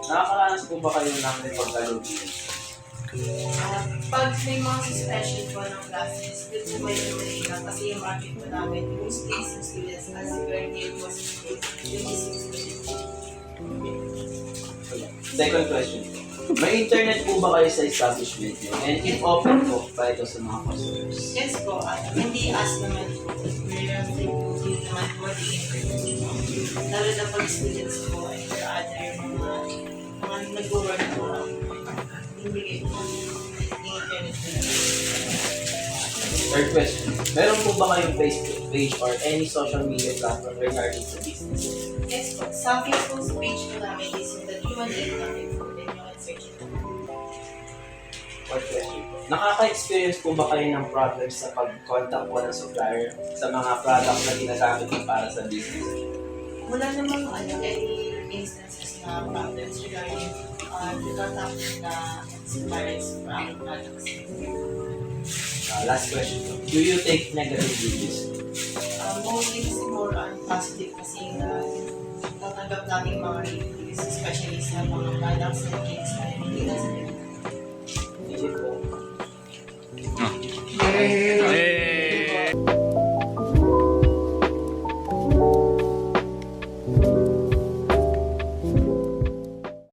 Nakakaranas po ba kayo ng pagkalubihan? Pag may mga suspension po ng classes, dito po yung Manila kasi yung market po namin, yung stays yung students as currently was 26%. Second question po. May internet po ba kayo sa establishment niyo? And if open po ba ito sa mga customers? Yes po, hindi as naman po. Meron din po din naman po the internet po. Lalo na pag students po and for other mga nag-work po, hindi po yung internet po. Third question. Meron po ba kayong Facebook page or any social media platform regarding sa business? Yes po, sa Facebook page po namin is yung the Human Aid namin po. Then you can search it po. Fourth question po. Nakaka-experience po ba kayo ng problems sa pag-contact po ng supplier sa mga products na ginagamit po para sa business? Wala namang any instances na problems regarding the contact na suppliers for our products. Last question po. Do you take negative reviews? Mostly kasi more on positive kasi natanggap namin mga reviews, especially sa mga products and cakes na hindi na sa Hindi po. Yay!